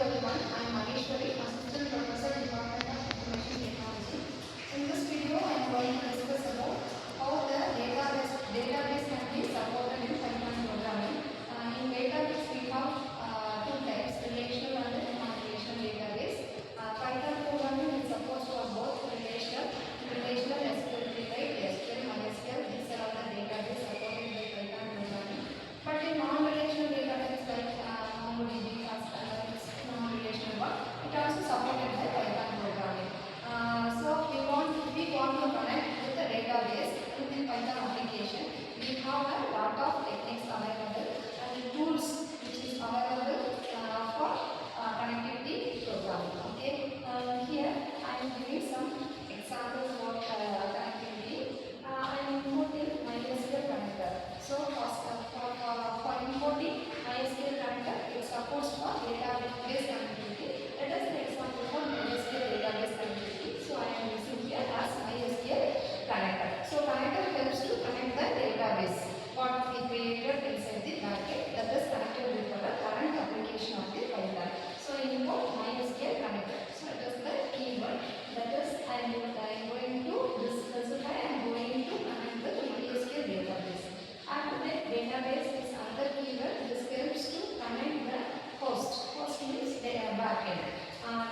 everyone, I am Maheshwari, Assistant Professor, Department of Information Technology. In this video, I am going to discuss about how the database can be supported in Python programming. In database, we have two types, relational and non-relational database. Python programming is supposed for both relational SQL, like SQL, MySQL. These are all the database supported by Python programming. But in non-relational database like MongoDB, non-relational one, it also supported by Python programming. So we want to connect with the database with the Python application. We have a lot of techniques available and the tools which is available for connectivity programming. Okay, here I am giving some examples for connectivity. I am importing MySQL connector. So for importing MySQL connector, it supports for database connectivity. Let us take example for MySQL database connectivity. So I am using here as MySQL connector. So connector helps to connect the database what we created inside the backend that is connected with our current application of the Python. So import MySQL connector. So it is the keyword that is I am going to specify I am going to connect with MySQL database. After that database is another keyword. This helps to connect the host. Host means backend.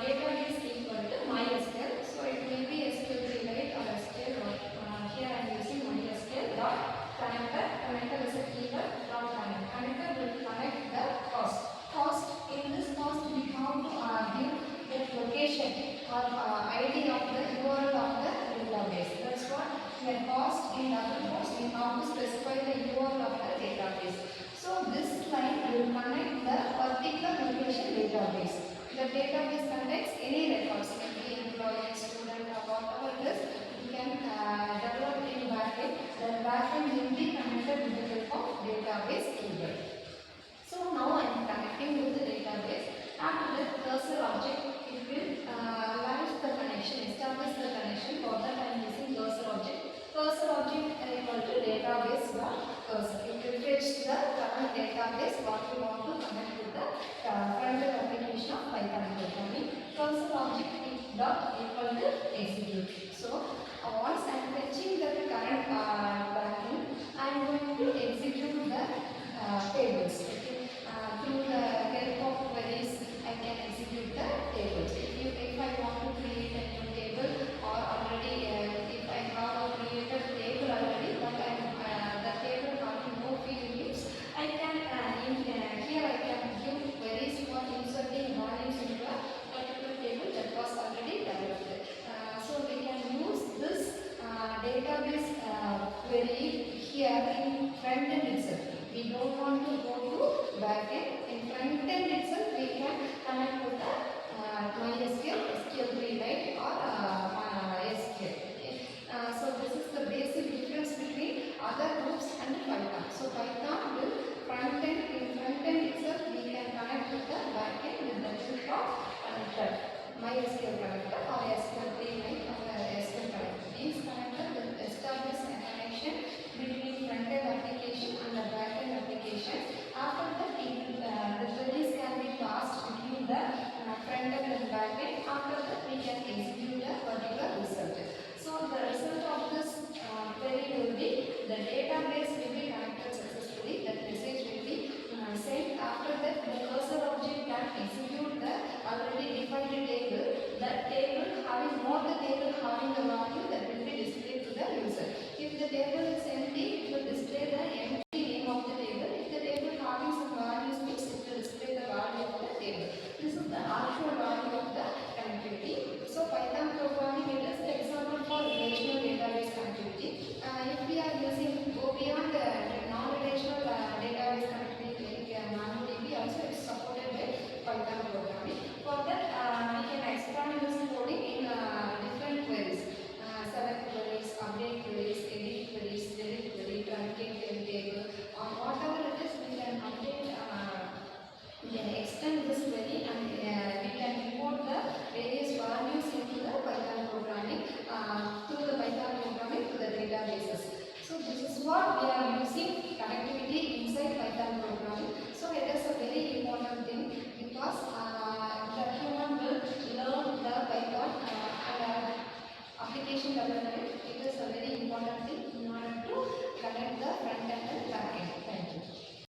Database equal to MySQL. So it may be SQLite or SQL. Here I am using MySQL dot connector. Connector is a keyword dot connect. Connector will connect the host. Host in this host we have to give the location or ID of the URL of the database. That's what the host in other host we have to specify the URL of the database. So this line will connect the particular location database. The database contains any records, maybe employee, student, or whatever it is. You can develop in backend. The backend will be connected with the help of database keyword. So now I am connecting with the database. After that cursor object, it will launch the connection, establish the connection. For that I am using cursor object. Cursor object equal to database dot cursor. It will fetch the current database what we want to connect with the front-end application of Python programming. Cursor object dot equal to execute. So once I am fetching the current backend, I am going to execute the tables. Okay. Through the help of queries, I can execute the tables. If I want to create a new table or already if I have created a table already, but the table having no field names, I can here I can give queries for inserting values into a particular table that was already developed. So we can use this database query here in front end itself. We don't want to go to back end. In front end itself, we can connect with the MySQL, SQLite or SQL. Okay. So this is the basic difference between other groups and Python. So Python will in front end itself, we can connect with the back end with the help of connector, MySQL connector or SQLite or SQL connector. These connector will establish a connection between front-end application and the back-end application. After that, the queries can be passed between the front-end and back-end. After that, we can execute a particular result. So the result of this query will be the database will be connected successfully. That message will be sent. After that, the cursor object can execute the already defined table. That table having more the table having the value that will be displayed to the user. If the table is empty, it will display the empty name of the table. If the table having some values means it will display the value of the table. This is the actual value of the connectivity. So Python programming it is the example for relational database connectivity. If we are go beyond the non-relational database connectivity like MongoDB, also it is supported by Python programming. For that, we can expand this coding in different queries. Select queries, update queries, edit queries, delete query, truncate table, or whatever it is, we can update, we can extend this query and we can import the various values into the Python programming through the Python programming to the databases. So this is what we are using connectivity inside Python programming. So it is a very important thing because library